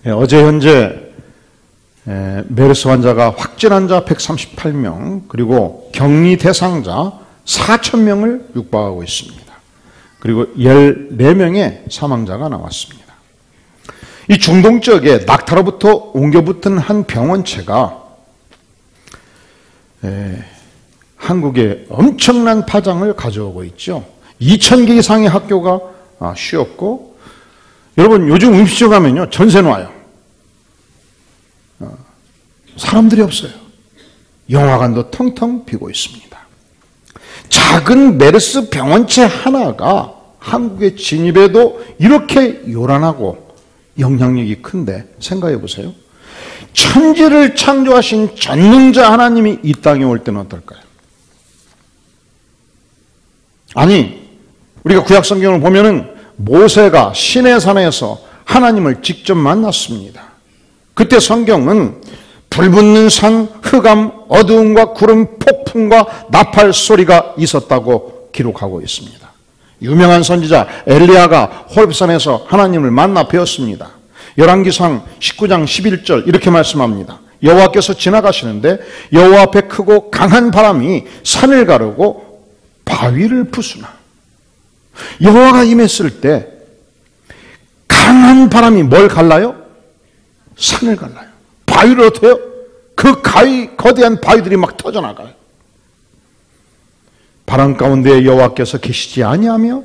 어제 현재 메르스 환자가 확진 환자 138명, 그리고 격리 대상자 4,000명을 육박하고 있습니다. 그리고 14명의 사망자가 나왔습니다. 이 중동 지역에 낙타로부터 옮겨붙은 한 병원체가 한국에 엄청난 파장을 가져오고 있죠. 2,000개 이상의 학교가 쉬었고, 여러분 요즘 음식점 가면요 전세 놔요. 사람들이 없어요. 영화관도 텅텅 비고 있습니다. 작은 메르스 병원체 하나가 한국에 진입해도 이렇게 요란하고 영향력이 큰데 생각해 보세요. 천지를 창조하신 전능자 하나님이 이 땅에 올 때는 어떨까요? 아니, 우리가 구약 성경을 보면은 모세가 시내산에서 하나님을 직접 만났습니다. 그때 성경은 불붙는 산, 흑암, 어두움과 구름, 폭풍과 나팔 소리가 있었다고 기록하고 있습니다. 유명한 선지자 엘리야가 호렙산에서 하나님을 만나 뵈었습니다. 열왕기상 19장 11절 이렇게 말씀합니다. 여호와께서 지나가시는데 여호와 앞에 크고 강한 바람이 산을 가르고 바위를 부수나. 여호와가 임했을 때 강한 바람이 뭘 갈라요? 산을 갈라요. 바위를 어떻게 해요? 그 거대한 바위들이 막 터져나가요. 바람 가운데 여호와께서 계시지 아니하며,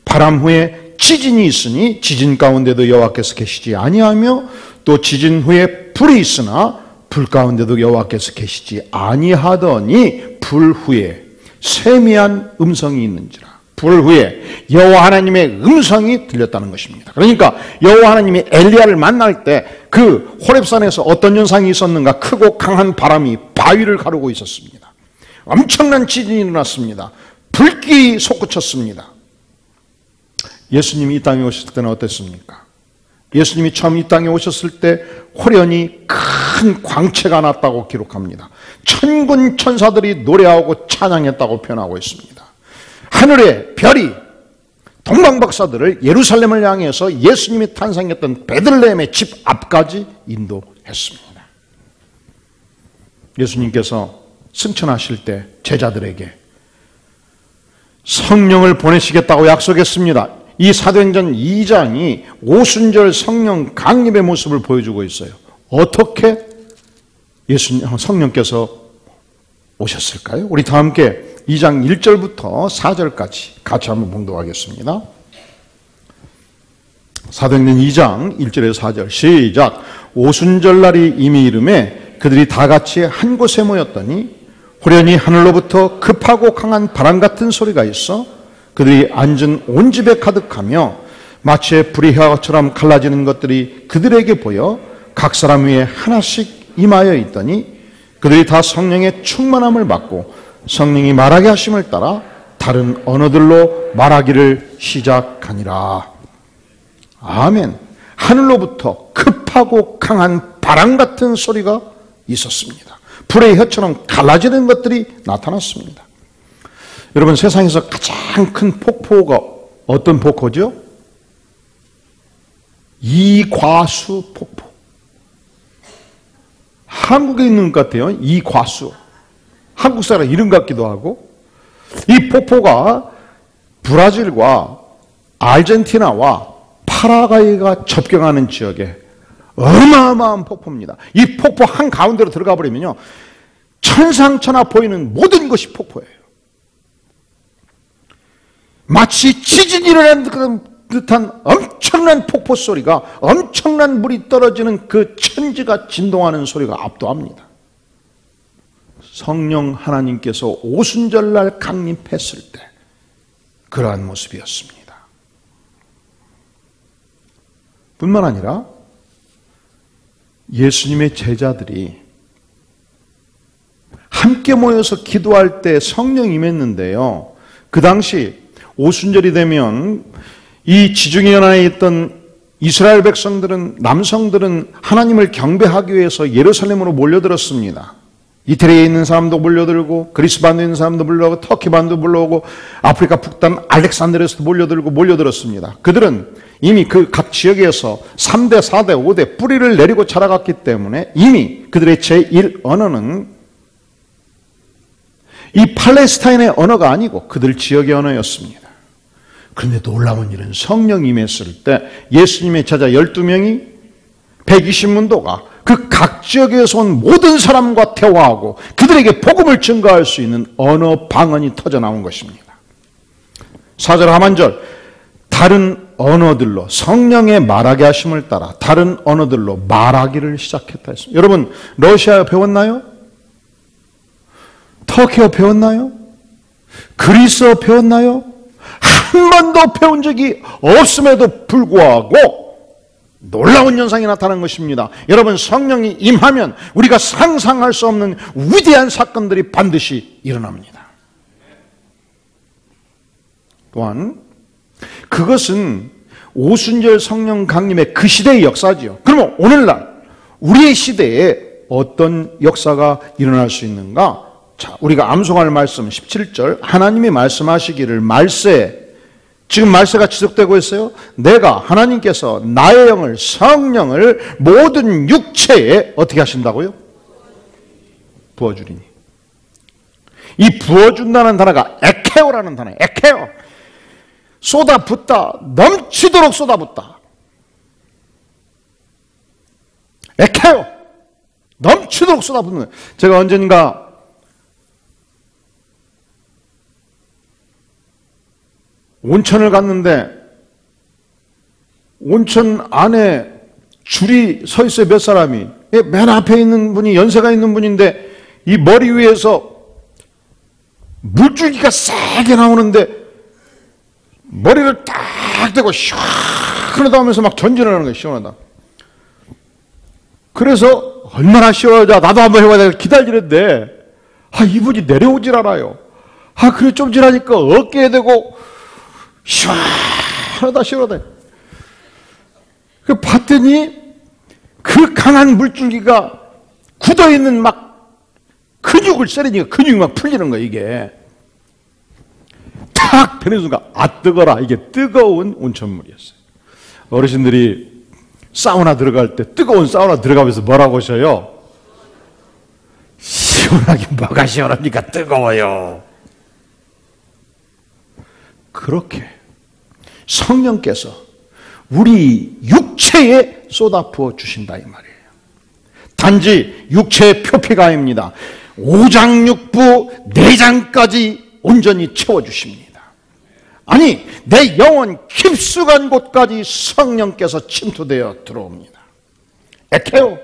바람 후에 지진이 있으니 지진 가운데도 여호와께서 계시지 아니하며, 또 지진 후에 불이 있으나 불 가운데도 여호와께서 계시지 아니하더니 불 후에 세미한 음성이 있는지라. 불 후에 여호와 하나님의 음성이 들렸다는 것입니다. 그러니까 여호와 하나님이 엘리야를 만날 때 그 호렙산에서 어떤 현상이 있었는가? 크고 강한 바람이 바위를 가르고 있었습니다. 엄청난 지진이 일어났습니다. 불길이 솟구쳤습니다. 예수님이 이 땅에 오셨을 때는 어땠습니까? 예수님이 처음 이 땅에 오셨을 때 호련히 큰 광채가 났다고 기록합니다. 천군 천사들이 노래하고 찬양했다고 표현하고 있습니다. 하늘의 별이 동방박사들을 예루살렘을 향해서 예수님이 탄생했던 베들레헴의 집 앞까지 인도했습니다. 예수님께서 승천하실 때 제자들에게 성령을 보내시겠다고 약속했습니다. 이 사도행전 2장이 오순절 성령 강림의 모습을 보여주고 있어요. 어떻게 성령께서 오셨을까요? 우리 다 함께 2장 1절부터 4절까지 같이 한번 봉독하겠습니다. 사도행전 2장 1절에서 4절 시작. 오순절날이 이미 이름에 그들이 다 같이 한 곳에 모였더니 호련히 하늘로부터 급하고 강한 바람 같은 소리가 있어 그들이 앉은 온 집에 가득하며 마치 불이 혀처럼 갈라지는 것들이 그들에게 보여 각 사람 위에 하나씩 임하여 있더니 그들이 다 성령의 충만함을 받고 성령이 말하게 하심을 따라 다른 언어들로 말하기를 시작하니라. 아멘. 하늘로부터 급하고 강한 바람 같은 소리가 있었습니다. 불의 혀처럼 갈라지는 것들이 나타났습니다. 여러분, 세상에서 가장 큰 폭포가 어떤 폭포죠? 이과수 폭포. 한국에 있는 것 같아요. 이과수. 한국 사람 이름 같기도 하고. 이 폭포가 브라질과 아르헨티나와 파라과이가 접경하는 지역에 어마어마한 폭포입니다. 이 폭포 한가운데로 들어가 버리면요, 천상천하 보이는 모든 것이 폭포예요. 마치 지진이 일어난 듯한 엄청난 폭포 소리가, 엄청난 물이 떨어지는 그 천지가 진동하는 소리가 압도합니다. 성령 하나님께서 오순절날 강림했을 때 그러한 모습이었습니다. 뿐만 아니라 예수님의 제자들이 함께 모여서 기도할 때 성령이 임했는데요, 그 당시 오순절이 되면 이 지중해 연안에 있던 이스라엘 백성들은, 남성들은 하나님을 경배하기 위해서 예루살렘으로 몰려들었습니다. 이태리에 있는 사람도 몰려들고, 그리스 반도에 있는 사람도 몰려오고, 터키 반도 몰려오고, 아프리카 북단 알렉산드리아에서도 몰려들었습니다. 그들은 이미 그 각 지역에서 3대, 4대, 5대 뿌리를 내리고 자라갔기 때문에 이미 그들의 제1 언어는 이 팔레스타인의 언어가 아니고 그들 지역의 언어였습니다. 그런데 놀라운 일은 성령이 임했을 때 예수님의 제자 12명이 120문도가 그 각 지역에서 온 모든 사람과 대화하고 그들에게 복음을 증거할 수 있는 언어 방언이 터져나온 것입니다. 4절 하반절, 다른 언어들로 성령의 말하게 하심을 따라 다른 언어들로 말하기를 시작했다 했습니다. 여러분, 러시아어 배웠나요? 터키어 배웠나요? 그리스어 배웠나요? 한 번도 배운 적이 없음에도 불구하고 놀라운 현상이 나타난 것입니다. 여러분, 성령이 임하면 우리가 상상할 수 없는 위대한 사건들이 반드시 일어납니다. 또한 그것은 오순절 성령 강림의 그 시대의 역사지요. 그러면 오늘날 우리의 시대에 어떤 역사가 일어날 수 있는가? 자, 우리가 암송할 말씀 17절, 하나님이 말씀하시기를 말세, 지금 말세가 지속되고 있어요. 내가 하나님께서 나의 영을, 성령을 모든 육체에 어떻게 하신다고요? 부어주리니. 이 부어준다는 단어가 에케오라는 단어예요. 에케오. 쏟아붓다, 넘치도록 쏟아붓다. 에케오. 넘치도록 쏟아붓는 거예요. 제가 언젠가 온천을 갔는데 온천 안에 줄이 서 있어요. 몇 사람이. 맨 앞에 있는 분이 연세가 있는 분인데 이 머리 위에서 물줄기가 세게 나오는데 머리를 딱 대고 시원하다 하면서 막 전진을 하는 거예요. 시원하다. 그래서 얼마나 시원하자, 나도 한번 해봐야 돼 기다리는데 이분이 내려오질 않아요. 그래 좀 지나니까 어깨에 대고 시원하다 시원하다. 봤더니 그 강한 물줄기가 굳어있는 막 근육을 쎄리니까 근육이 막 풀리는 거야. 이게 탁 되는 순간 뜨거라. 이게 뜨거운 온천물이었어요. 어르신들이 사우나 들어갈 때 뜨거운 사우나 들어가면서 뭐라고 하셔요? 시원하긴 뭐가 시원합니까? 뜨거워요. 그렇게 성령께서 우리 육체에 쏟아부어 주신다 이 말이에요. 단지 육체의 표피가 아닙니다. 오장육부 내장까지 온전히 채워주십니다. 아니, 내 영혼 깊숙한 곳까지 성령께서 침투되어 들어옵니다. 에케오.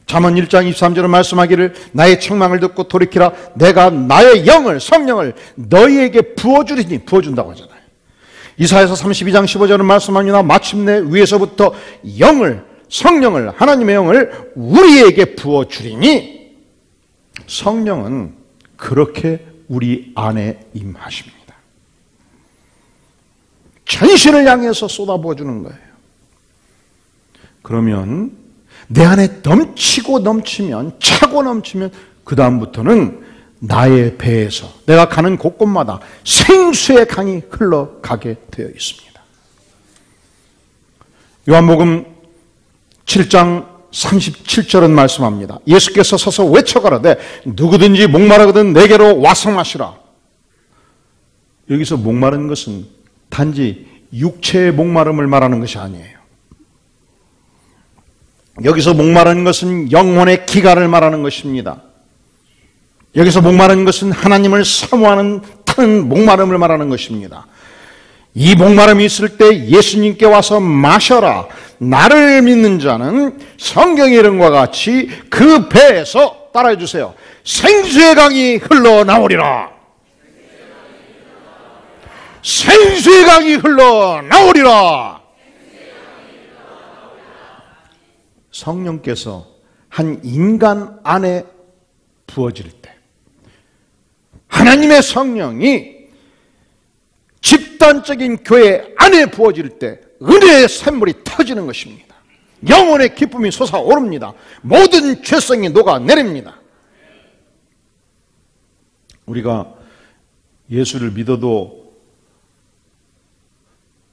잠언 1장 23절에 말씀하기를 나의 책망을 듣고 돌이키라. 내가 나의 영을, 성령을 너희에게 부어주리니, 부어준다고 하잖아요. 이사야서 32장 15절은 말씀합니다. 마침내 위에서부터 영을, 성령을, 하나님의 영을 우리에게 부어주리니. 성령은 그렇게 우리 안에 임하십니다. 전신을 향해서 쏟아부어주는 거예요. 그러면 내 안에 넘치고 넘치면, 차고 넘치면 그 다음부터는 나의 배에서 내가 가는 곳곳마다 생수의 강이 흘러가게 되어 있습니다. 요한복음 7장 37절은 말씀합니다. 예수께서 서서 외쳐가라되 누구든지 목마르거든 내게로 와서 마시라. 여기서 목마른 것은 단지 육체의 목마름을 말하는 것이 아니에요. 여기서 목마른 것은 영혼의 기갈을 말하는 것입니다. 여기서 목마른 것은 하나님을 사모하는 타는 목마름을 말하는 것입니다. 이 목마름이 있을 때 예수님께 와서 마셔라. 나를 믿는 자는 성경의 이름과 같이 그 배에서, 따라해 주세요, 생수의 강이 흘러나오리라. 생수의 강이 흘러나오리라. 성령께서 한 인간 안에 부어질 때, 하나님의 성령이 집단적인 교회 안에 부어질 때 은혜의 샘물이 터지는 것입니다. 영혼의 기쁨이 솟아오릅니다. 모든 죄성이 녹아내립니다. 우리가 예수를 믿어도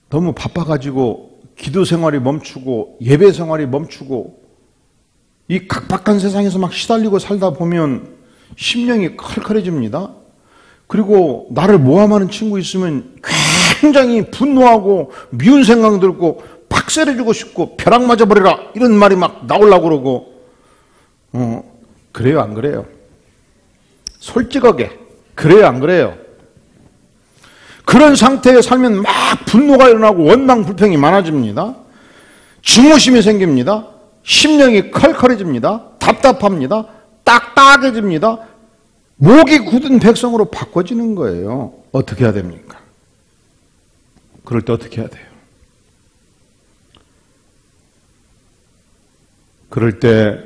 너무 바빠가지고 기도 생활이 멈추고 예배 생활이 멈추고 이 각박한 세상에서 막 시달리고 살다 보면 심령이 컬컬해집니다. 그리고 나를 모함하는 친구 있으면 굉장히 분노하고 미운 생각 들고 박살내주고 싶고 벼락 맞아버리라 이런 말이 막 나오려고 그러고 그래요 안 그래요? 솔직하게 그래요 안 그래요? 그런 상태에 살면 막 분노가 일어나고 원망 불평이 많아집니다. 증오심이 생깁니다. 심령이 컬컬해집니다. 답답합니다. 딱딱해집니다. 목이 굳은 백성으로 바꿔지는 거예요. 어떻게 해야 됩니까? 그럴 때 어떻게 해야 돼요? 그럴 때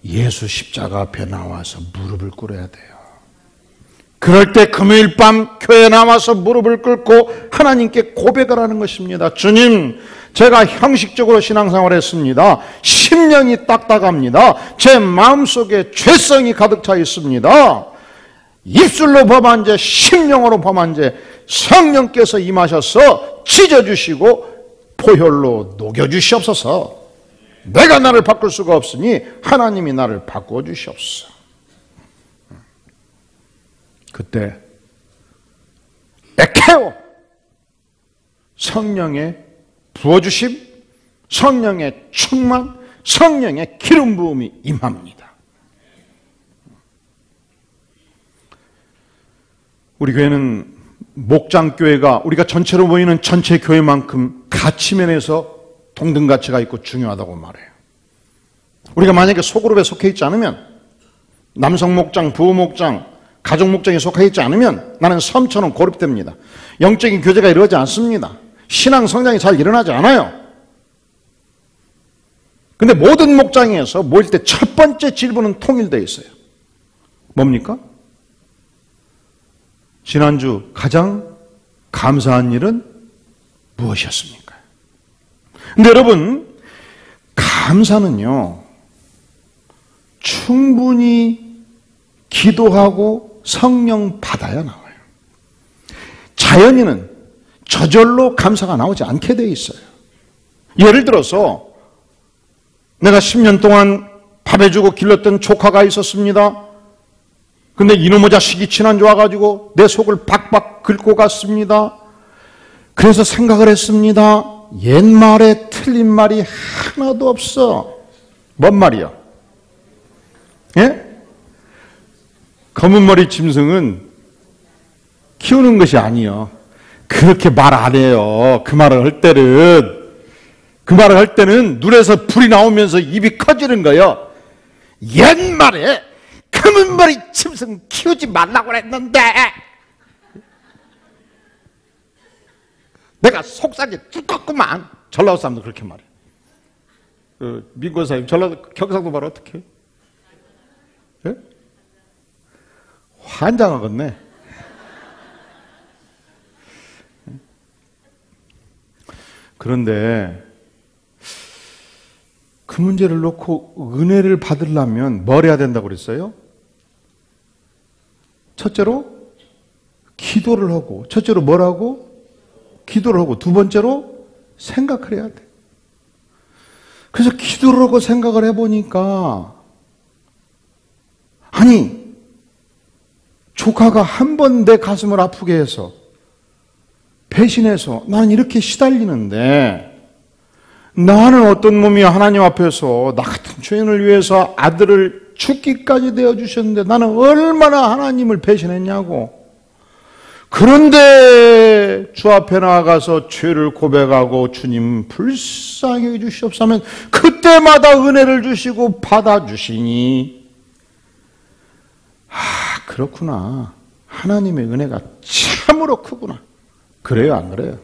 예수 십자가 앞에 나와서 무릎을 꿇어야 돼요. 그럴 때 금요일 밤 교회에 나와서 무릎을 꿇고 하나님께 고백을 하는 것입니다. 주님, 제가 형식적으로 신앙생활을 했습니다. 심령이 딱딱합니다. 제 마음속에 죄성이 가득 차 있습니다. 입술로 범한 죄, 심령으로 범한 죄, 성령께서 임하셔서 찢어주시고 포혈로 녹여주시옵소서. 내가 나를 바꿀 수가 없으니 하나님이 나를 바꿔주시옵소서. 그때 에케오, 성령의 부어주심, 성령의 충만, 성령의 기름 부음이 임합니다. 우리 교회는 목장교회가 우리가 전체로 보이는 전체 교회만큼 가치면에서 동등가치가 있고 중요하다고 말해요. 우리가 만약에 소그룹에 속해 있지 않으면, 남성 목장, 부부 목장, 가족 목장에 속해 있지 않으면 나는 섬처럼 고립됩니다. 영적인 교제가 이루어지지 않습니다. 신앙 성장이 잘 일어나지 않아요. 근데 모든 목장에서 모일 때 첫 번째 질문은 통일되어 있어요. 뭡니까? 지난주 가장 감사한 일은 무엇이었습니까? 근데 여러분, 감사는요, 충분히 기도하고 성령 받아야 나와요. 자연인은 저절로 감사가 나오지 않게 돼 있어요. 예를 들어서 내가 10년 동안 밥 해주고 길렀던 조카가 있었습니다. 근데 이놈의 자식이 지난주 와가지고 내 속을 박박 긁고 갔습니다. 그래서 생각을 했습니다. 옛말에 틀린 말이 하나도 없어. 뭔 말이야? 예? 검은 머리 짐승은 키우는 것이 아니요. 그렇게 말 안 해요. 그 말을 할 때는 눈에서 불이 나오면서 입이 커지는 거예요. 옛말에 검은 머리 짐승 키우지 말라고 했는데 내가 속상해 죽겠구만. 전라도 사람도 그렇게 말해. 민권 사님, 전라도 경상도 말 어떻게? 예? 환장하겠네. 그런데 그 문제를 놓고 은혜를 받으려면 뭘 해야 된다고 그랬어요? 첫째로 기도를 하고, 첫째로 뭘 하고? 기도를 하고, 두 번째로 생각을 해야 돼. 그래서 기도를 하고 생각을 해보니까, 아니, 조카가 한 번 내 가슴을 아프게 해서 배신해서 나는 이렇게 시달리는데, 나는 어떤 몸이 하나님 앞에서 나 같은 죄인을 위해서 아들을 죽기까지 되어주셨는데 나는 얼마나 하나님을 배신했냐고. 그런데 주 앞에 나아가서 죄를 고백하고 주님 불쌍히 해주시옵소서 하면 그때마다 은혜를 주시고 받아주시니, 그렇구나. 하나님의 은혜가 참으로 크구나. 그래요 안 그래요?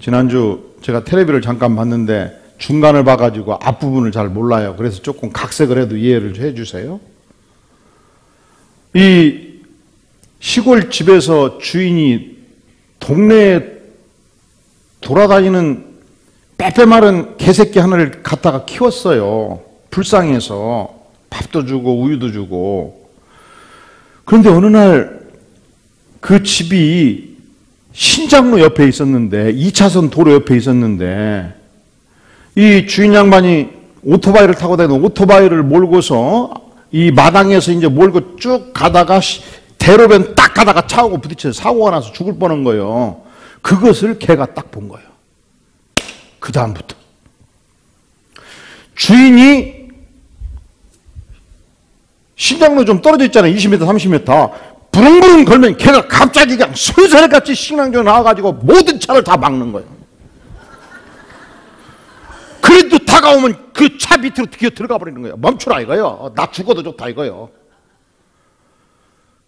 지난주 제가 텔레비를 잠깐 봤는데 중간을 봐가지고 앞부분을 잘 몰라요. 그래서 조금 각색을 해도 이해를 해주세요. 이 시골 집에서 주인이 동네에 돌아다니는 빼빼 마른 개새끼 하나를 갖다가 키웠어요. 불쌍해서 밥도 주고 우유도 주고. 그런데 어느 날 그 집이 신장로 옆에 있었는데 2차선 도로 옆에 있었는데 이 주인 양반이 오토바이를 타고 다니는 오토바이를 몰고서 이 마당에서 이제 몰고 쭉 가다가 대로변 딱 가다가 차하고 부딪혀서 사고가 나서 죽을 뻔한 거예요. 그것을 걔가 딱 본 거예요. 그 다음부터 주인이 신장로 좀 떨어져 있잖아요. 20m, 30m. 부릉부릉 걸면 걔가 갑자기 그냥 솔사래같이 신랑조 나와가지고 모든 차를 다 막는 거예요. 그래도 다가오면 그 차 밑으로 기어 들어가 버리는 거예요. 멈추라 이거예요. 나 죽어도 좋다 이거예요.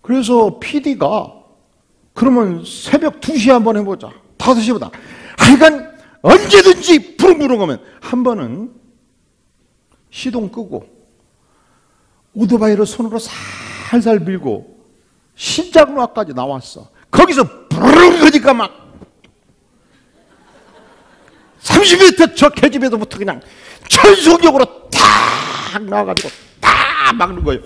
그래서 PD가 그러면 새벽 2시에 한번 해보자. 5시보다. 하여간 언제든지 부릉부릉 하면 한 번은 시동 끄고 오토바이를 손으로 살살 밀고 신장로 앞까지 나왔어. 거기서 부릉 거니까 막 30m 저 계집에서부터 그냥 전속력으로 탁 나와가지고 딱 막는 거예요.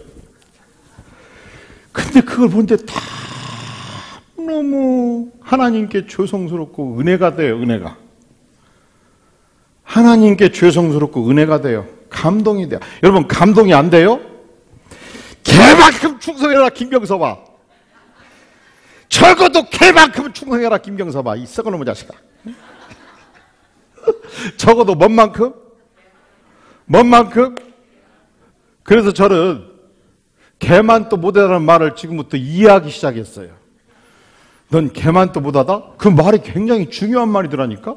근데 그걸 보는데 다 너무 하나님께 죄송스럽고 은혜가 돼요. 은혜가 하나님께 죄송스럽고 은혜가 돼요. 감동이 돼요. 여러분 감동이 안 돼요? 개만큼 충성해라 김경서봐. 적어도 개만큼 충성해라 김경서봐. 이 썩은 놈의 자식아. 적어도 뭔 만큼? 뭔 만큼? 그래서 저는 개만 또 못하다는 말을 지금부터 이해하기 시작했어요. 넌 개만 또 못하다? 그 말이 굉장히 중요한 말이더라니까?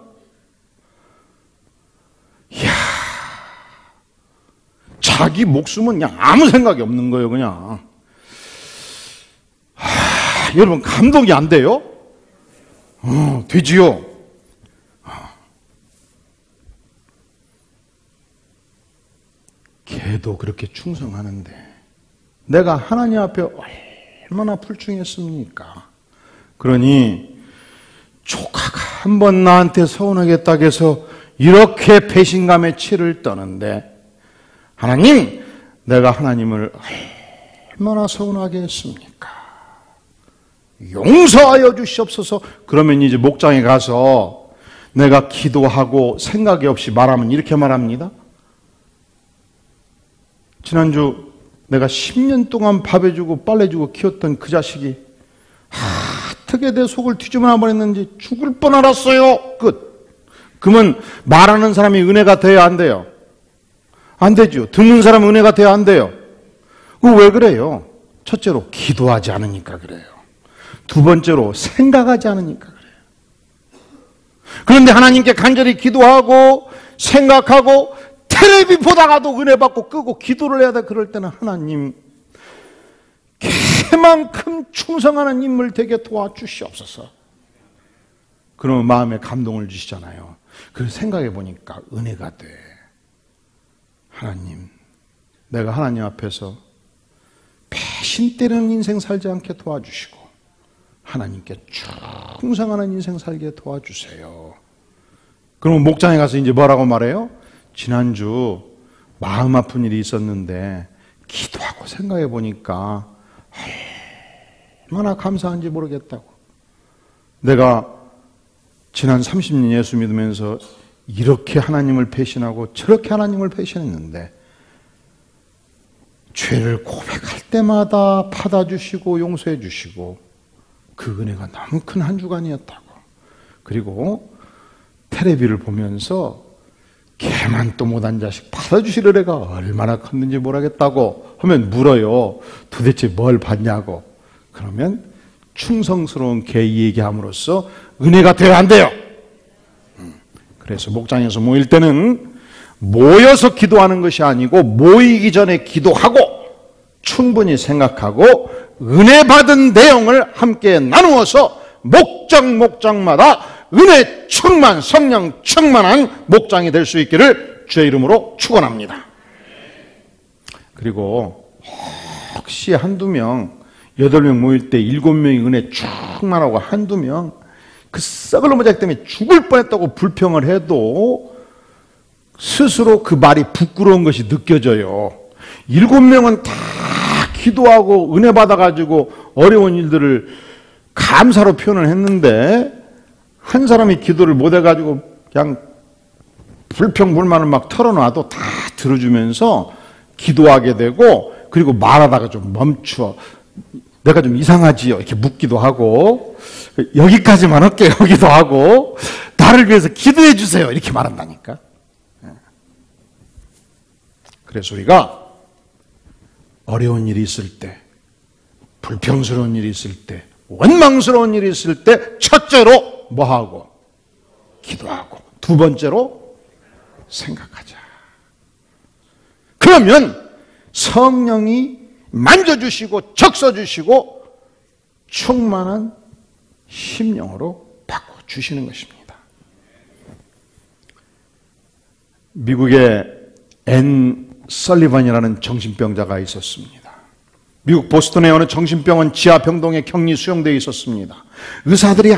이야, 자기 목숨은 그냥 아무 생각이 없는 거예요, 그냥. 여러분, 감동이 안 돼요? 되지요? 걔도 그렇게 충성하는데 내가 하나님 앞에 얼마나 불충했습니까? 그러니 조카가 한 번 나한테 서운하겠다고 해서 이렇게 배신감에 치를 떠는데 하나님, 내가 하나님을 얼마나 서운하게 했습니까? 용서하여 주시옵소서. 그러면 이제 목장에 가서 내가 기도하고 생각이 없이 말하면 이렇게 말합니다. 지난주 내가 10년 동안 밥 해주고 빨래주고 키웠던 그 자식이 어떻게 내 속을 뒤집어놔 버렸는지 죽을 뻔 알았어요. 끝. 그러면 말하는 사람이 은혜가 돼야 안 돼요? 안 되죠. 듣는 사람은 은혜가 돼야 안 돼요? 왜 그래요? 첫째로 기도하지 않으니까 그래요. 두 번째로 생각하지 않으니까 그래요. 그런데 하나님께 간절히 기도하고 생각하고 텔레비 보다가도 은혜 받고 끄고 기도를 해야 돼. 그럴 때는 하나님 걔만큼 충성하는 인물 되게 도와주시옵소서. 그러면 마음에 감동을 주시잖아요. 그래서 생각해 보니까 은혜가 돼. 하나님, 내가 하나님 앞에서 배신 때리는 인생 살지 않게 도와주시고 하나님께 충성하는 인생 살게 도와주세요. 그러면 목장에 가서 이제 뭐라고 말해요? 지난주 마음 아픈 일이 있었는데 기도하고 생각해 보니까 얼마나 감사한지 모르겠다고. 내가 지난 30년 예수 믿으면서 이렇게 하나님을 배신하고 저렇게 하나님을 배신했는데 죄를 고백할 때마다 받아주시고 용서해 주시고 그 은혜가 너무 큰 한 주간이었다고. 그리고 텔레비를 보면서 걔만 또 못한 자식 받아주실 은혜가 얼마나 컸는지 모르겠다고 하면 물어요. 도대체 뭘 받냐고. 그러면 충성스러운 걔 얘기함으로써 은혜가 돼야 안 돼요. 그래서 목장에서 모일 때는 모여서 기도하는 것이 아니고 모이기 전에 기도하고 충분히 생각하고 은혜 받은 내용을 함께 나누어서 목장마다 은혜 충만, 성령 충만한 목장이 될 수 있기를 주의 이름으로 축원합니다. 그리고 혹시 한두 명, 8명 모일 때 7명이 은혜 충만하고 한두 명, 그 썩을 놈의 자식 때문에 죽을 뻔했다고 불평을 해도 스스로 그 말이 부끄러운 것이 느껴져요. 7명은 다 기도하고 은혜 받아가지고 어려운 일들을 감사로 표현을 했는데 한 사람이 기도를 못 해가지고 그냥 불평불만을 막 털어놔도 다 들어주면서 기도하게 되고, 그리고 말하다가 좀 멈추어. 내가 좀 이상하지요? 이렇게 묻기도 하고, 여기까지만 할게요. 여기도 하고, 나를 위해서 기도해 주세요. 이렇게 말한다니까. 그래서 우리가 어려운 일이 있을 때, 불평스러운 일이 있을 때, 원망스러운 일이 있을 때, 첫째로 뭐하고? 기도하고. 두 번째로 생각하자. 그러면 성령이 만져주시고 적셔주시고 충만한 심령으로 바꿔주시는 것입니다. 미국의 앤 설리반이라는 정신병자가 있었습니다. 미국 보스턴의 어느 정신병원 지하병동에 격리 수용되어 있었습니다. 의사들이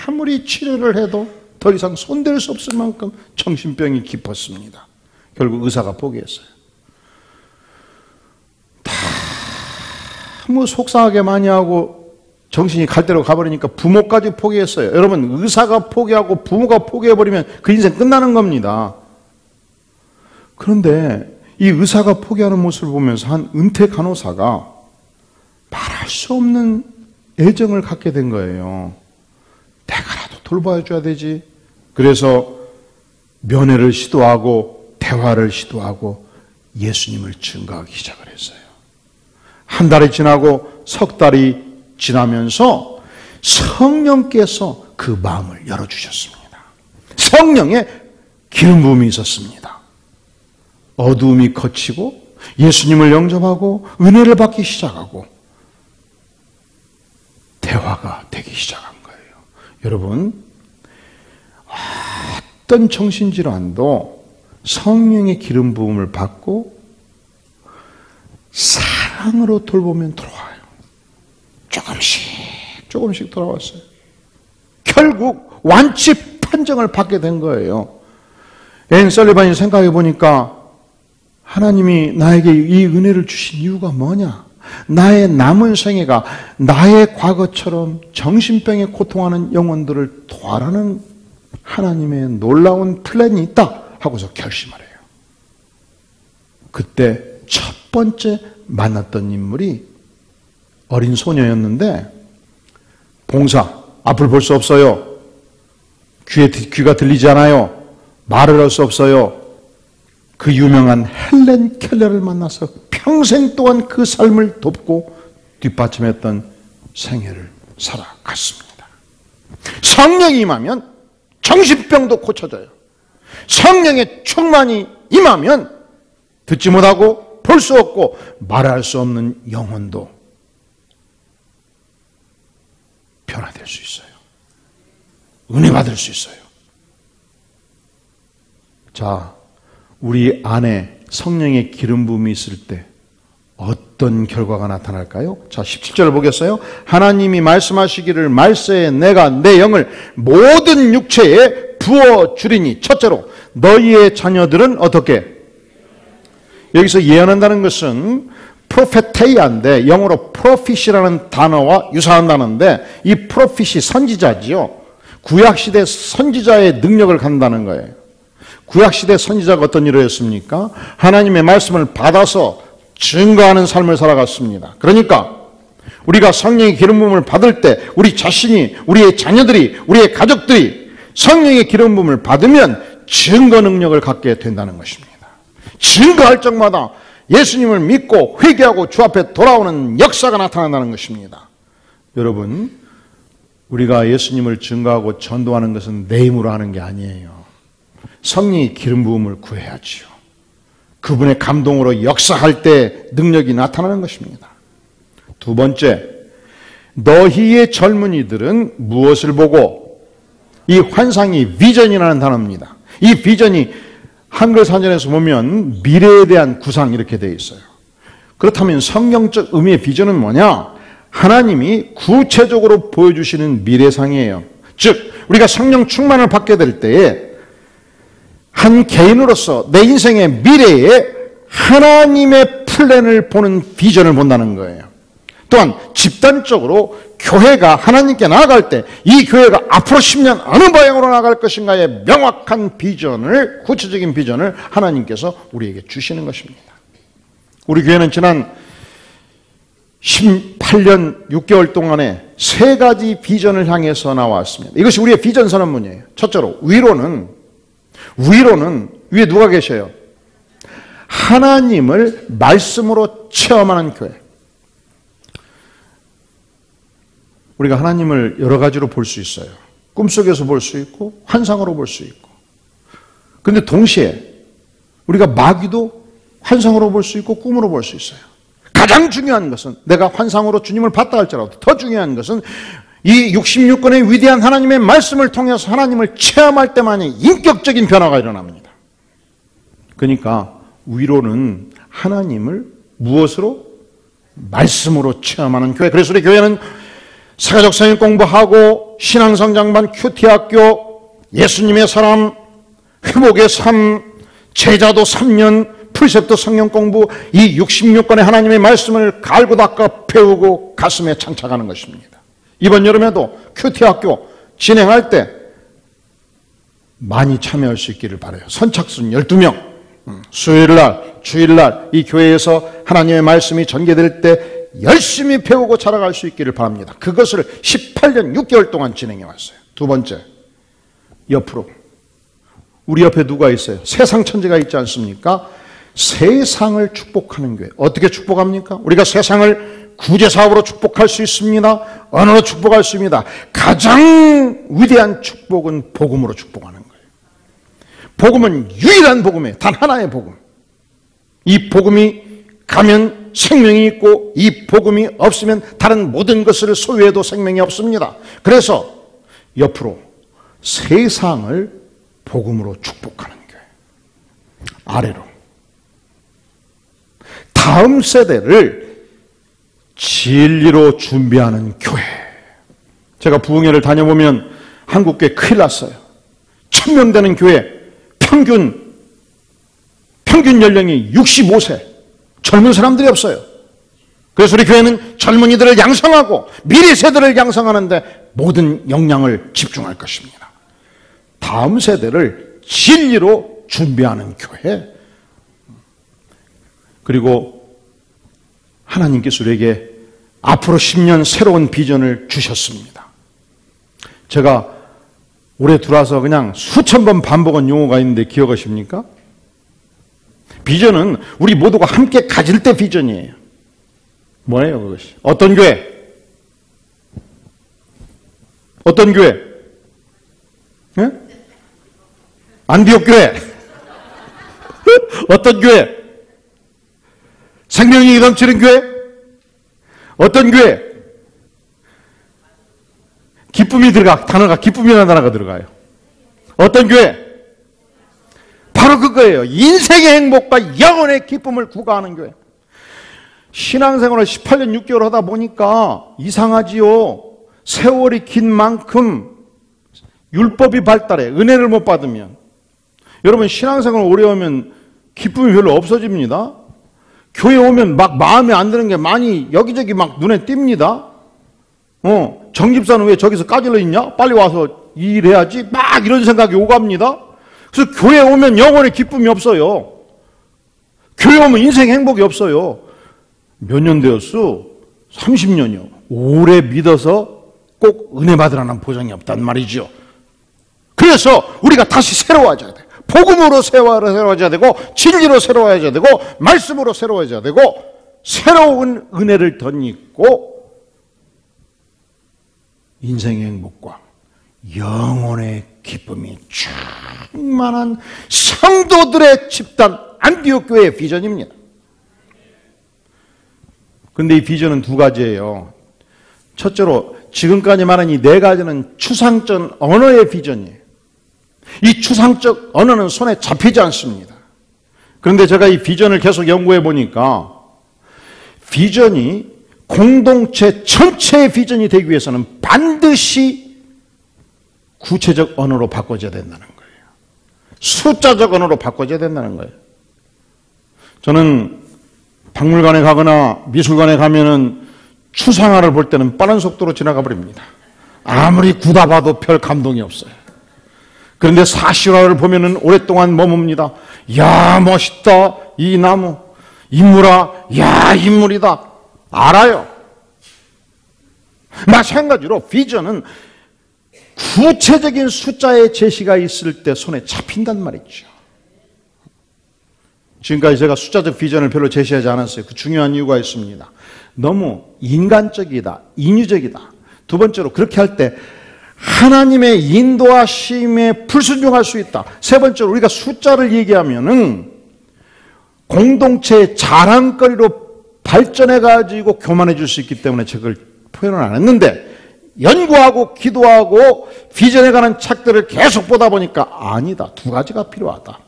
아무리 치료를 해도 더 이상 손댈 수 없을 만큼 정신병이 깊었습니다. 결국 의사가 포기했어요. 너무 속상하게 많이 하고 정신이 갈 대로 가버리니까 부모까지 포기했어요. 여러분, 의사가 포기하고 부모가 포기해버리면 그 인생 끝나는 겁니다. 그런데 이 의사가 포기하는 모습을 보면서 한 은퇴 간호사가 말할 수 없는 애정을 갖게 된 거예요. 내가라도 돌봐줘야 되지. 그래서 면회를 시도하고 대화를 시도하고 예수님을 증거하기 시작을 했어요. 한 달이 지나고 석 달이 지나면서 성령께서 그 마음을 열어주셨습니다. 성령의 기름 부음이 있었습니다. 어두움이 걷히고 예수님을 영접하고 은혜를 받기 시작하고 대화가 되기 시작한 거예요. 여러분, 어떤 정신질환도 성령의 기름 부음을 받고 사랑으로 돌보면 돌아와요. 조금씩 돌아왔어요. 결국 완치 판정을 받게 된 거예요. 앤 설리반이 생각해 보니까 하나님이 나에게 이 은혜를 주신 이유가 뭐냐? 나의 남은 생애가 나의 과거처럼 정신병에 고통하는 영혼들을 도와라는 하나님의 놀라운 플랜이 있다 하고서 결심을 해요. 그때 첫 번째 만났던 인물이 어린 소녀였는데, 봉사, 앞을 볼 수 없어요. 귀가 들리지 않아요. 말을 할 수 없어요. 그 유명한 헬렌 켈러를 만나서 평생 동안 그 삶을 돕고 뒷받침했던 생애를 살아갔습니다. 성령이 임하면 정신병도 고쳐져요. 성령의 충만이 임하면 듣지 못하고 볼 수 없고 말할 수 없는 영혼도 변화될 수 있어요. 은혜 받을 수 있어요. 자, 우리 안에 성령의 기름 부음이 있을 때 어떤 결과가 나타날까요? 자, 17절을 보겠어요? 하나님이 말씀하시기를 말세에 내가 내 영을 모든 육체에 부어주리니. 첫째로, 너희의 자녀들은 어떻게? 여기서 예언한다는 것은 프로페테이아인데 영어로 프로핏이라는 단어와 유사한 단어인데, 이 프로핏이 선지자지요. 구약시대 선지자의 능력을 갖는다는 거예요. 구약시대 선지자가 어떤 일을 했습니까? 하나님의 말씀을 받아서 증거하는 삶을 살아갔습니다. 그러니까 우리가 성령의 기름 부음을 받을 때 우리 자신이, 우리의 자녀들이, 우리의 가족들이 성령의 기름 부음을 받으면 증거 능력을 갖게 된다는 것입니다. 증거할 적마다 예수님을 믿고 회개하고 주 앞에 돌아오는 역사가 나타난다는 것입니다. 여러분, 우리가 예수님을 증거하고 전도하는 것은 내 힘으로 하는 게 아니에요. 성령의 기름 부음을 구해야지요. 그분의 감동으로 역사할 때 능력이 나타나는 것입니다. 두 번째, 너희의 젊은이들은 무엇을 보고? 이 환상이 비전이라는 단어입니다. 이 비전이 한글 사전에서 보면 미래에 대한 구상 이렇게 되어 있어요. 그렇다면 성경적 의미의 비전은 뭐냐? 하나님이 구체적으로 보여주시는 미래상이에요. 즉, 우리가 성령 충만을 받게 될 때에 한 개인으로서 내 인생의 미래에 하나님의 플랜을 보는 비전을 본다는 거예요. 또한 집단적으로 교회가 하나님께 나아갈 때 이 교회가 앞으로 10년 어느 방향으로 나아갈 것인가의 명확한 비전을, 구체적인 비전을 하나님께서 우리에게 주시는 것입니다. 우리 교회는 지난 18년 6개월 동안에 3가지 비전을 향해서 나왔습니다. 이것이 우리의 비전 선언문이에요. 첫째로 위로는 위에 누가 계셔요? 하나님을 말씀으로 체험하는 교회. 우리가 하나님을 여러 가지로 볼 수 있어요. 꿈속에서 볼 수 있고 환상으로 볼 수 있고. 그런데 동시에 우리가 마귀도 환상으로 볼 수 있고 꿈으로 볼 수 있어요. 가장 중요한 것은, 내가 환상으로 주님을 봤다 할지라도 더 중요한 것은 이 66권의 위대한 하나님의 말씀을 통해서 하나님을 체험할 때만이 인격적인 변화가 일어납니다. 그러니까 위로는 하나님을 무엇으로? 말씀으로 체험하는 교회. 그래서 우리 교회는 세가족 성경 공부하고 신앙성장반, 큐티학교, 예수님의 사람, 회복의 삶, 제자도 3년, 풀셉도 성경 공부, 이 66권의 하나님의 말씀을 갈고 닦아 배우고 가슴에 장착하는 것입니다. 이번 여름에도 큐티학교 진행할 때 많이 참여할 수 있기를 바라요. 선착순 12명, 수요일날, 주일날 이 교회에서 하나님의 말씀이 전개될 때 열심히 배우고 자라갈 수 있기를 바랍니다. 그것을 18년 6개월 동안 진행해 왔어요. 두 번째, 옆으로. 우리 옆에 누가 있어요? 세상 천지가 있지 않습니까? 세상을 축복하는 교회. 어떻게 축복합니까? 우리가 세상을 구제사업으로 축복할 수 있습니다. 언어로 축복할 수 있습니다. 가장 위대한 축복은 복음으로 축복하는 거예요. 복음은 유일한 복음이에요. 단 하나의 복음. 이 복음이 가면 생명이 있고 이 복음이 없으면 다른 모든 것을 소유해도 생명이 없습니다. 그래서 옆으로 세상을 복음으로 축복하는 교회. 아래로 다음 세대를 진리로 준비하는 교회. 제가 부흥회를 다녀보면 한국교회 큰일 났어요. 1000명 되는 교회 평균 연령이 65세. 젊은 사람들이 없어요. 그래서 우리 교회는 젊은이들을 양성하고 미래 세대를 양성하는데 모든 역량을 집중할 것입니다. 다음 세대를 진리로 준비하는 교회. 그리고 하나님께서 우리에게 앞으로 10년 새로운 비전을 주셨습니다. 제가 올해 들어와서 그냥 수천 번 반복한 용어가 있는데 기억하십니까? 비전은 우리 모두가 함께 가질 때 비전이에요. 뭐예요 그것이? 어떤 교회? 어떤 교회? 예? 안디옥 교회. 어떤 교회? 생명이 넘치는 교회? 어떤 교회? 기쁨이 단어가 기쁨이라는 단어가 들어가요. 어떤 교회? 바로 그거예요. 인생의 행복과 영혼의 기쁨을 구가하는 교회. 신앙생활을 18년 6개월 하다 보니까 이상하지요. 세월이 긴 만큼 율법이 발달해. 은혜를 못 받으면. 여러분 신앙생활 오래 하면 기쁨이 별로 없어집니다. 교회 오면 막 마음에 안 드는 게 많이 여기저기 막 눈에 띕니다. 정집사는 왜 저기서 까질러 있냐? 빨리 와서 일해야지. 막 이런 생각이 오갑니다. 그래서 교회 오면 영혼의 기쁨이 없어요. 교회 오면 인생 행복이 없어요. 몇 년 되었어? 30년이요. 오래 믿어서 꼭 은혜 받으라는 보장이 없단 말이죠. 그래서 우리가 다시 새로워져야 돼. 복음으로 새로워져야 되고 진리로 새로워져야 되고 말씀으로 새로워져야 되고 새로운 은혜를 덧입고 인생의 행복과 영혼의 기쁨이 충만한 성도들의 집단 안디옥 교회의 비전입니다. 그런데 이 비전은 두 가지예요. 첫째로 지금까지 말한 이 네 가지는 추상적 언어의 비전이에요. 이 추상적 언어는 손에 잡히지 않습니다. 그런데 제가 이 비전을 계속 연구해 보니까 비전이 공동체 전체의 비전이 되기 위해서는 반드시 구체적 언어로 바꿔져야 된다는 거예요. 숫자적 언어로 바꿔져야 된다는 거예요. 저는 박물관에 가거나 미술관에 가면은 추상화를 볼 때는 빠른 속도로 지나가 버립니다. 아무리 구다 봐도 별 감동이 없어요. 그런데 사실화를 보면은 오랫동안 머뭅니다. 야, 멋있다. 이 나무. 인물아. 야, 인물이다. 알아요. 마찬가지로 비전은 구체적인 숫자의 제시가 있을 때 손에 잡힌단 말이죠. 지금까지 제가 숫자적 비전을 별로 제시하지 않았어요. 그 중요한 이유가 있습니다. 너무 인간적이다, 인위적이다. 두 번째로 그렇게 할 때 하나님의 인도하심에 불순종할 수 있다. 세 번째로 우리가 숫자를 얘기하면은 공동체의 자랑거리로 발전해가지고 교만해 줄 수 있기 때문에 그걸 표현을 안 했는데, 연구하고 기도하고 비전에 관한 책들을 계속 보다 보니까 아니다. 두 가지가 필요하다.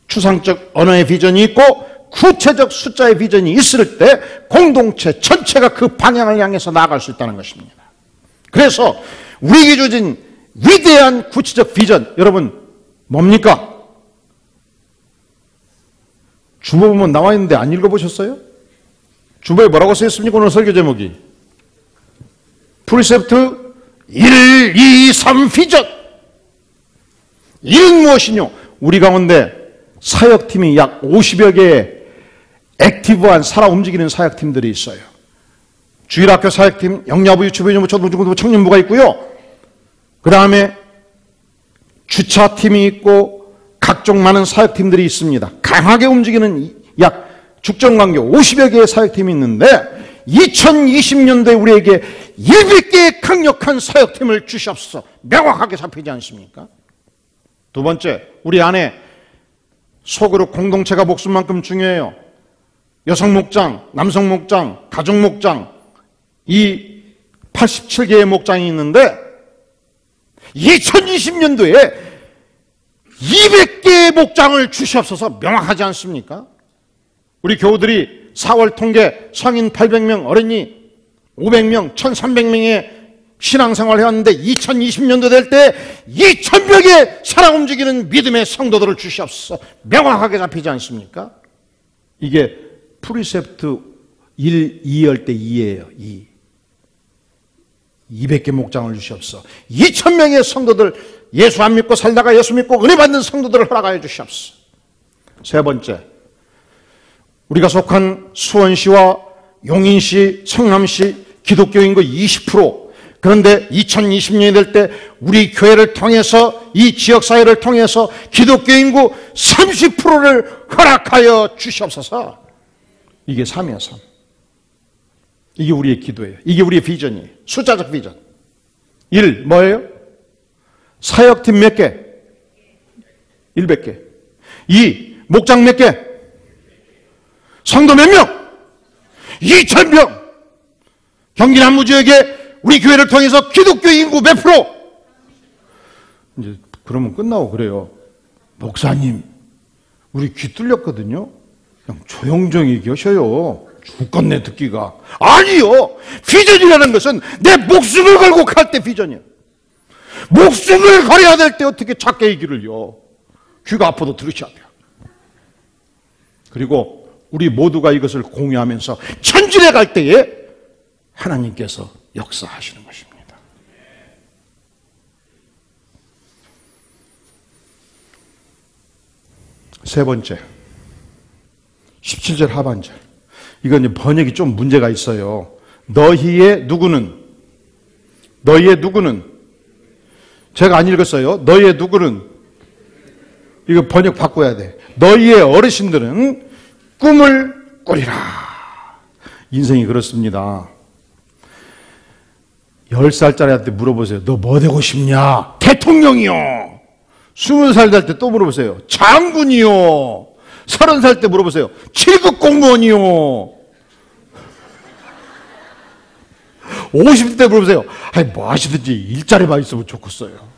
추상적 언어의 비전이 있고 구체적 숫자의 비전이 있을 때 공동체 전체가 그 방향을 향해서 나아갈 수 있다는 것입니다. 그래서 우리에게 주어진 위대한 구체적 비전, 여러분 뭡니까? 주보 보면 나와 있는데 안 읽어보셨어요? 주보에 뭐라고 써있습니까? 오늘 설교 제목이 프리셉트 1, 2, 3 비전. 이는 무엇이뇨? 우리 가운데 사역팀이 약 50여 개의 액티브한 살아 움직이는 사역팀들이 있어요. 주일학교 사역팀, 영야부, 유치부, 유년부, 초등중고등부, 청년부가 있고요. 그 다음에 주차팀이 있고 각종 많은 사역팀들이 있습니다. 강하게 움직이는 약 죽전관계 50여 개의 사역팀이 있는데 2020년도에 우리에게 200개의 강력한 사역팀을 주시옵소서. 명확하게 잡히지 않습니까? 두 번째, 우리 안에 속으로 공동체가 목숨만큼 중요해요. 여성 목장, 남성 목장, 가족 목장, 이 87개의 목장이 있는데 2020년도에 200개의 목장을 주시옵소서. 명확하지 않습니까? 우리 교우들이 4월 통계 성인 800명, 어린이 500명, 1300명의 신앙생활을 해왔는데 2020년도 될 때 2000명의 살아 움직이는 믿음의 성도들을 주시옵소서. 명확하게 잡히지 않습니까? 이게 프리셉트 1, 2할 때 2예요. 2. 200개 목장을 주시옵소서. 2000명의 성도들, 예수 안 믿고 살다가 예수 믿고 은혜 받는 성도들을 허락하여 주시옵소서. 세 번째, 우리가 속한 수원시와 용인시, 성남시 기독교 인구 20%. 그런데 2020년이 될 때 우리 교회를 통해서, 이 지역사회를 통해서 기독교 인구 30%를 허락하여 주시옵소서. 이게 3이야, 3. 이게 우리의 기도예요. 이게 우리의 비전이에요. 숫자적 비전. 1, 뭐예요? 사역팀 몇 개? 100개. 2, 목장 몇 개? 성도 몇 명? 2000명. 경기 남부 지역에 우리 교회를 통해서 기독교 인구 몇 프로? 이제 그러면 끝나고 그래요. 목사님, 우리 귀 뚫렸거든요. 그냥 조용조용히 계셔요. 죽겠네 듣기가. 아니요. 비전이라는 것은 내 목숨을 걸고 갈 때 비전이에요. 목숨을 걸어야 될 때 어떻게 작게 얘기를요. 귀가 아파도 들으셔야 돼요. 그리고 우리 모두가 이것을 공유하면서 전진해 갈 때에 하나님께서 역사하시는 것입니다. 세 번째, 17절 하반절. 이건 이제 번역이 좀 문제가 있어요. 너희의 누구는, 너희의 누구는, 제가 안 읽었어요. 너희의 누구는, 이거 번역 바꿔야 돼. 너희의 어르신들은 꿈을 꾸리라. 인생이 그렇습니다. 10살짜리한테 물어보세요. 너 뭐 되고 싶냐? 대통령이요. 20살 될 때 또 물어보세요. 장군이요. 30살 때 물어보세요. 7급 공무원이요. 50대 때 물어보세요. 아니 뭐 하시든지 일자리만 있으면 좋겠어요.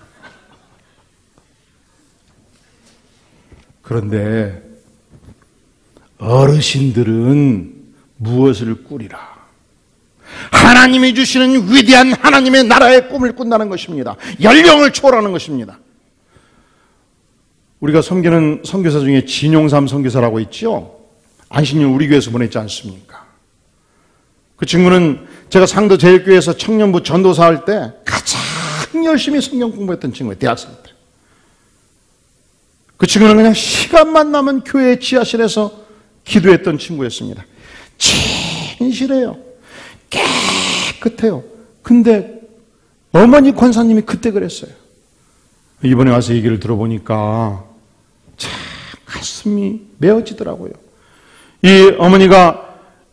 그런데 어르신들은 무엇을 꾸리라? 하나님이 주시는 위대한 하나님의 나라의 꿈을 꾼다는 것입니다. 연령을 초월하는 것입니다. 우리가 섬기는 선교사 중에 진용삼 선교사라고 있죠. 안식년 우리 교회에서 보냈지 않습니까? 그 친구는 제가 상도 제일교회에서 청년부 전도사 할 때 가장 열심히 성경 공부했던 친구예요. 대학생 때. 그 친구는 그냥 시간만 나면 교회 지하실에서 기도했던 친구였습니다. 진실해요. 깨끗해요. 근데 어머니 권사님이 그때 그랬어요. 이번에 와서 얘기를 들어보니까 참 가슴이 메어지더라고요. 이 어머니가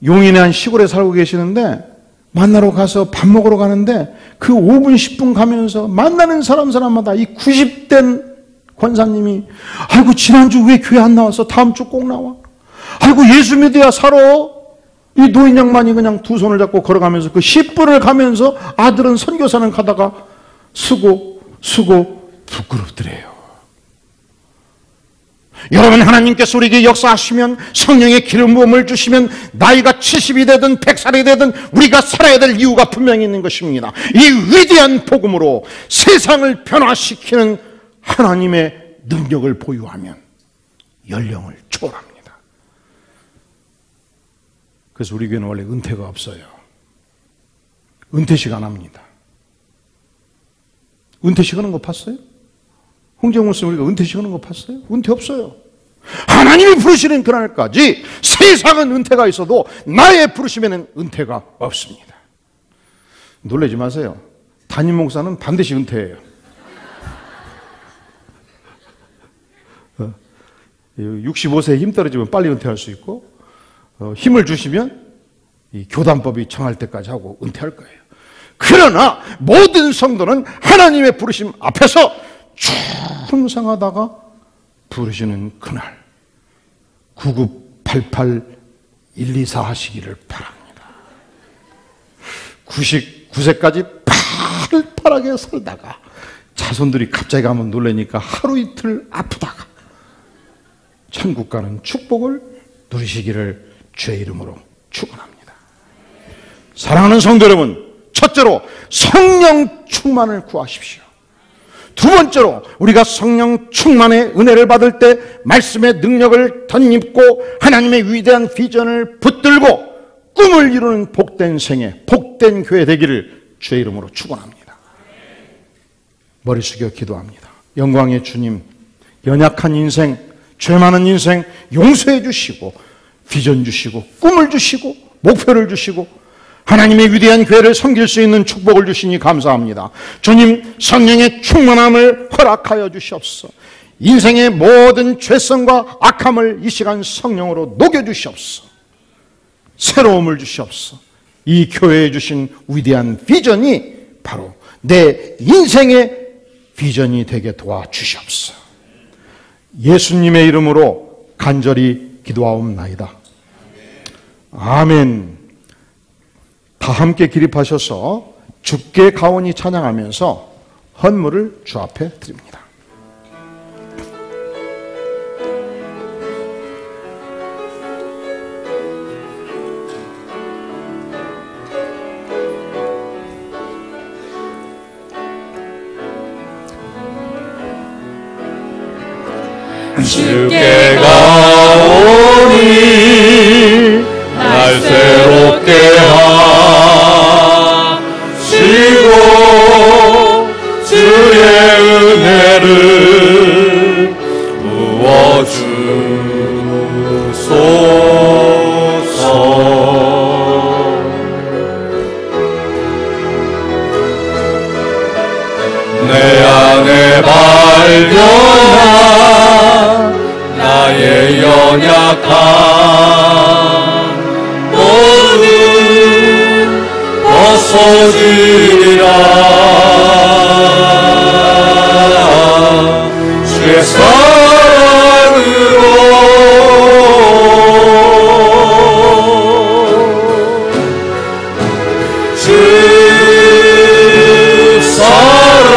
용인의 한 시골에 살고 계시는데 만나러 가서 밥 먹으러 가는데 그 5분 10분 가면서 만나는 사람마다 이 90된 권사님이 아이고 지난주 왜 교회 안 나와서 다음 주 꼭 나와. 아이고 예수 믿어야 살아. 이 노인 양반이 그냥 두 손을 잡고 걸어가면서 그 10분을 가면서 아들은 선교사는 가다가 쓰고 부끄럽더래요. 여러분, 하나님께서 우리에게 역사하시면 성령의 기름 부음을 주시면 나이가 70이 되든 100살이 되든 우리가 살아야 될 이유가 분명히 있는 것입니다. 이 위대한 복음으로 세상을 변화시키는 하나님의 능력을 보유하면 연령을 초월합니다. 그래서 우리 교회는 원래 은퇴가 없어요. 은퇴식 안 합니다. 은퇴식 하는 거 봤어요? 홍정호 목사님 우리가 은퇴식 하는 거 봤어요? 은퇴 없어요. 하나님이 부르시는 그날까지 세상은 은퇴가 있어도 나의 부르심에는 은퇴가 없습니다. 놀라지 마세요. 담임 목사는 반드시 은퇴해요. 65세에 힘 떨어지면 빨리 은퇴할 수 있고 힘을 주시면 이 교단법이 정할 때까지 하고 은퇴할 거예요. 그러나 모든 성도는 하나님의 부르심 앞에서 충성하다가 부르시는 그날 9988-124 하시기를 바랍니다. 99세까지 팔팔하게 살다가 자손들이 갑자기 가면 놀라니까 하루 이틀 아프다가 천국 가는 축복을 누리시기를 주의 이름으로 축원합니다. 사랑하는 성도 여러분, 첫째로 성령 충만을 구하십시오. 두 번째로 우리가 성령 충만의 은혜를 받을 때 말씀의 능력을 덧입고 하나님의 위대한 비전을 붙들고 꿈을 이루는 복된 생애, 복된 교회 되기를 주의 이름으로 축원합니다. 머리 숙여 기도합니다. 영광의 주님, 연약한 인생, 죄 많은 인생 용서해 주시고 비전 주시고 꿈을 주시고 목표를 주시고 하나님의 위대한 교회를 섬길 수 있는 축복을 주시니 감사합니다. 주님, 성령의 충만함을 허락하여 주시옵소서. 인생의 모든 죄성과 악함을 이 시간 성령으로 녹여주시옵소서. 새로움을 주시옵소서. 이 교회에 주신 위대한 비전이 바로 내 인생의 비전이 되게 도와주시옵소서. 예수님의 이름으로 간절히 기도하옵나이다. 아멘. 다 함께 기립하셔서 주께 가오니 찬양하면서 헌물을 주 앞에 드립니다. 주께 가오니 날 새롭게 하시고 주의 은혜를 부어주소서. 내 안에 발견한 나의 연약함 모두 벗어지리라. 주의 사랑으로 주 사랑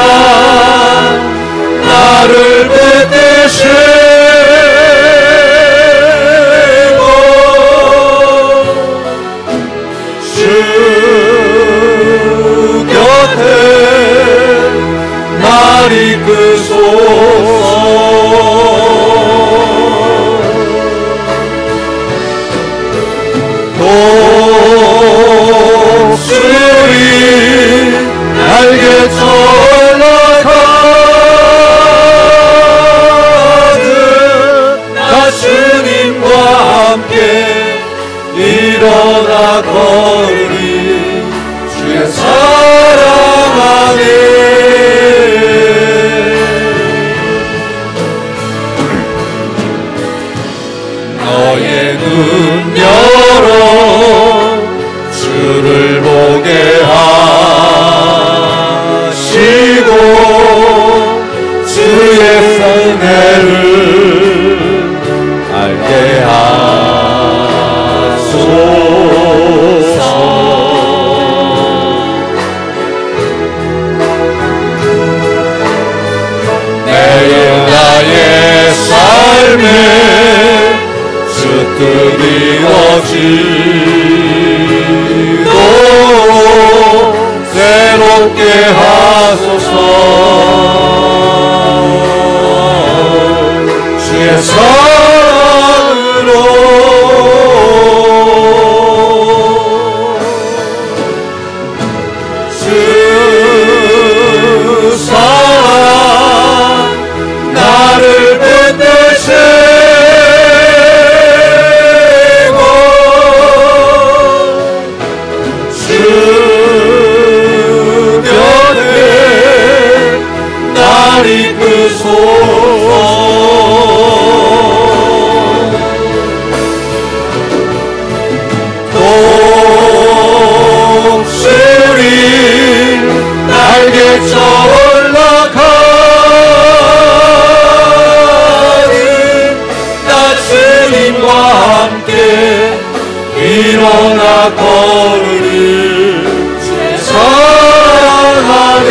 나를 붙드시 주 곁에 주 사랑 나를 붙드시고 주 곁에 날 이끄소서. 날개쳐 올라가니 나 주님과 함께 일어나 걸으리. 주 사랑하네.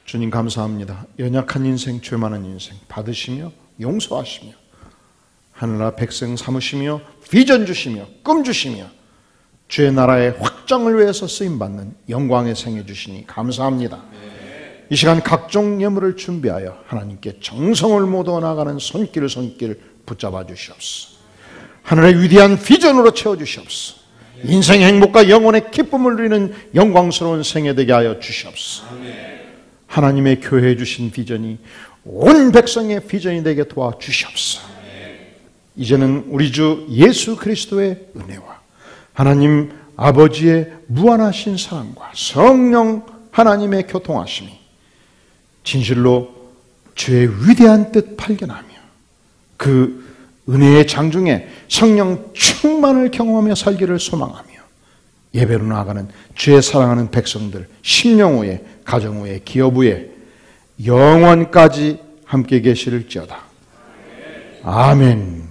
주님 감사합니다. 연약한 인생, 죄 많은 인생 받으시며 용서하시며 하늘나라 백성 삼으시며 비전 주시며 꿈 주시며 주의 나라의 확장을 위해서 쓰임받는 영광의 생애 주시니 감사합니다. 이 시간 각종 예물을 준비하여 하나님께 정성을 모두 나가는 손길 붙잡아 주시옵소서. 하늘의 위대한 비전으로 채워주시옵소서. 인생의 행복과 영혼의 기쁨을 누리는 영광스러운 생애 되게 하여 주시옵소서. 하나님의 교회에 주신 비전이 온 백성의 비전이 되게 도와주시옵소서. 이제는 우리 주 예수 그리스도의 은혜와 하나님 아버지의 무한하신 사랑과 성령 하나님의 교통하심이 진실로 주의 위대한 뜻 발견하며 그 은혜의 장중에 성령 충만을 경험하며 살기를 소망하며 예배로 나아가는 주의 사랑하는 백성들 심령 후에 가정 후에 기업 후에 영원까지 함께 계시릴지어다. 아멘.